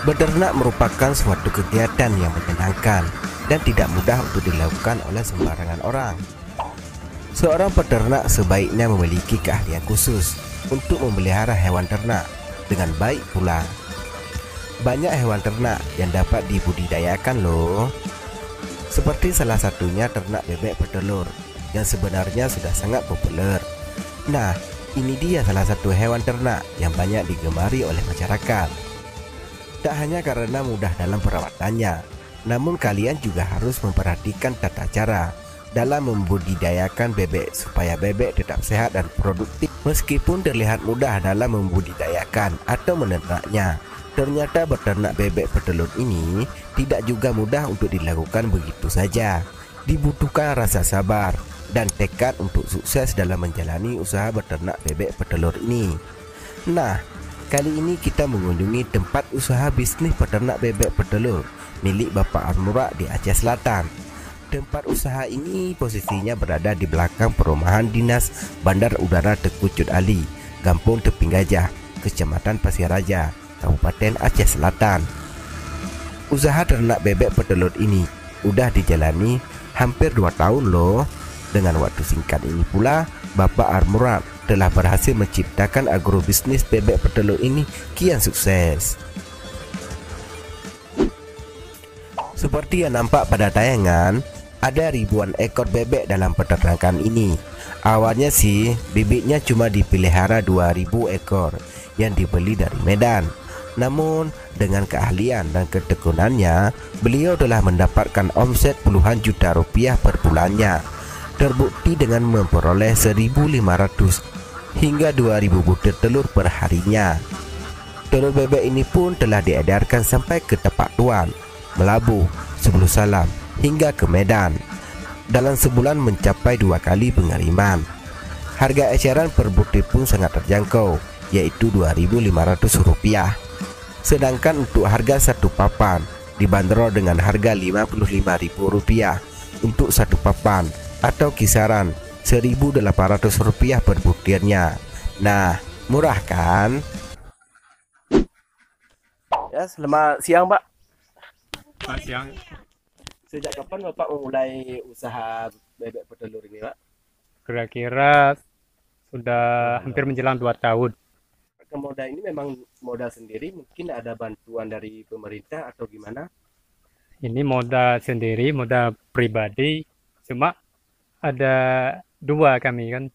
Beternak merupakan suatu kegiatan yang menyenangkan dan tidak mudah untuk dilakukan oleh sembarangan orang. Seorang peternak sebaiknya memiliki keahlian khusus untuk memelihara hewan ternak dengan baik pula. Banyak hewan ternak yang dapat dibudidayakan loh. Seperti salah satunya ternak bebek petelur yang sebenarnya sudah sangat populer. Nah, ini dia salah satu hewan ternak yang banyak digemari oleh masyarakat. Tak hanya karena mudah dalam perawatannya, namun kalian juga harus memperhatikan tata cara dalam membudidayakan bebek supaya bebek tetap sehat dan produktif. Meskipun terlihat mudah dalam membudidayakan atau menernaknya, ternyata beternak bebek petelur ini tidak juga mudah untuk dilakukan begitu saja. Dibutuhkan rasa sabar dan tekad untuk sukses dalam menjalani usaha beternak bebek petelur ini. Nah, kali ini kita mengunjungi tempat usaha bisnis peternak bebek petelur milik Bapak Armura di Aceh Selatan. Tempat usaha ini posisinya berada di belakang perumahan dinas Bandar Udara Tengku Cut Ali, Kampung Teping Gajah, Kecamatan Pasir Raja, Kabupaten Aceh Selatan. Usaha ternak bebek petelur ini udah dijalani hampir 2 tahun loh. Dengan waktu singkat ini pula, Bapak Armura telah berhasil menciptakan agrobisnis bebek petelur ini kian sukses. Seperti yang nampak pada tayangan, ada ribuan ekor bebek dalam peternakan ini. Awalnya sih bibitnya cuma dipelihara 2000 ekor yang dibeli dari Medan. Namun dengan keahlian dan ketekunannya, beliau telah mendapatkan omset puluhan juta rupiah per bulannya. Terbukti dengan memperoleh 1.500 hingga 2.000 butir telur per harinya. Telur bebek ini pun telah diedarkan sampai ke Tepak Tuan, Melabuh, Sebelu Salam hingga ke Medan. Dalam sebulan mencapai 2 kali pengiriman. Harga eceran per butir pun sangat terjangkau, yaitu Rp2.500. Sedangkan untuk harga satu papan dibanderol dengan harga Rp55.000 untuk satu papan, atau kisaran Rp1.800 per butirnya. Nah, murah kan? Ya, selamat siang, Pak. Selamat siang. Sejak kapan Bapak memulai usaha bebek petelur ini, Pak? Kira-kira sudah hampir menjelang 2 tahun. Modal ini memang modal sendiri, mungkin ada bantuan dari pemerintah atau gimana? Ini modal sendiri, modal pribadi. Cuma ada 2 kami kan.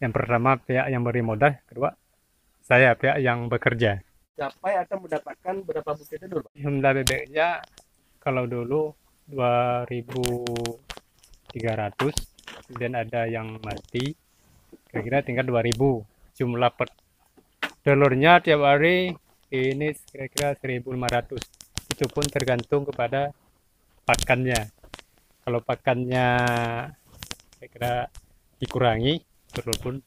Yang pertama pihak yang beri modal, kedua saya pihak yang bekerja. Capai akan mendapatkan berapa butir telur, Pak? Jumlah bebeknya kalau dulu 2.300, kemudian ada yang mati, kira-kira tinggal 2.000. Jumlah telurnya tiap hari ini kira-kira 1.500. Itu pun tergantung kepada pakannya. Kalau pakannya kira-kira dikurangi, telur pun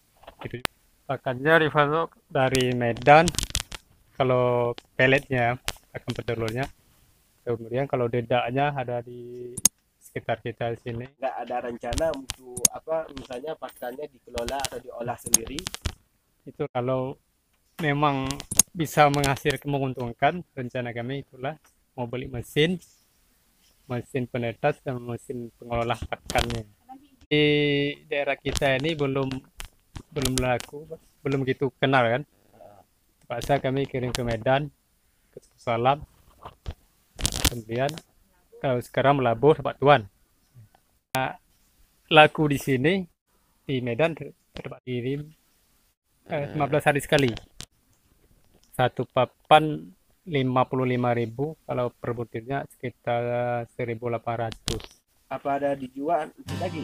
itu. Pakannya dipasok dari Medan. Kalau peletnya, pakan petelurnya. Kemudian kalau dedaknya ada di sekitar kita sini. Nggak ada rencana untuk misalnya pakannya dikelola atau diolah sendiri? Itu kalau memang bisa menghasilkan, menguntungkan, rencana kami itulah mau beli mesin penetas dan mesin pengolah pakannya. Di daerah kita ini belum laku, belum gitu kenal kan. Terpaksa kami kirim ke Medan, ke Salam, kemudian kalau sekarang Melabuh, Tepak Tuan. Laku di sini di Medan terdapat kirim 15 hari sekali. Satu papan 55.000, kalau per butirnya sekitar 1.800. Apa ada dijual lagi?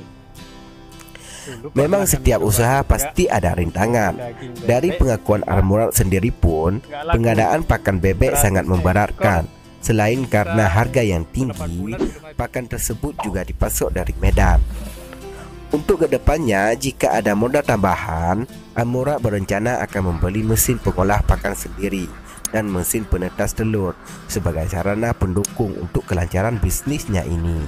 Memang setiap usaha pasti ada rintangan. Dari pengakuan Armura sendiri pun, pengadaan pakan bebek sangat memberatkan. Selain karena harga yang tinggi, pakan tersebut juga dipasok dari Medan. Untuk kedepannya, jika ada modal tambahan, Armura berencana akan membeli mesin pengolah pakan sendiri dan mesin penetas telur sebagai sarana pendukung untuk kelancaran bisnisnya ini.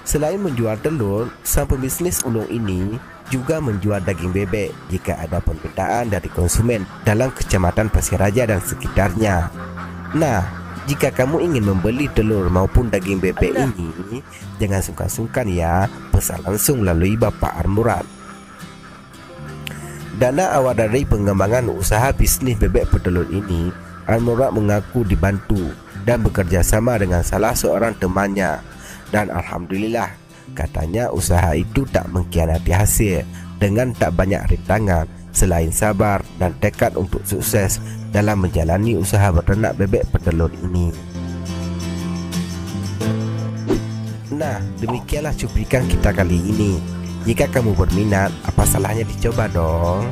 Selain menjual telur, sang pembisnis ulung ini juga menjual daging bebek jika ada permintaan dari konsumen dalam Kecamatan Pasir Raja dan sekitarnya. Nah, jika kamu ingin membeli telur maupun daging bebek ini, jangan sungkan-sungkan ya, pesan langsung melalui Bapak Armurad. Dana awal dari pengembangan usaha bisnis bebek petelur ini, Armurad mengaku dibantu dan bekerja sama dengan salah seorang temannya. Dan alhamdulillah, katanya usaha itu tak mengkhianati hasil dengan tak banyak rintangan selain sabar dan tekad untuk sukses dalam menjalani usaha beternak bebek petelur ini. Nah, demikianlah cuplikan kita kali ini. Jika kamu berminat, apa salahnya dicoba dong?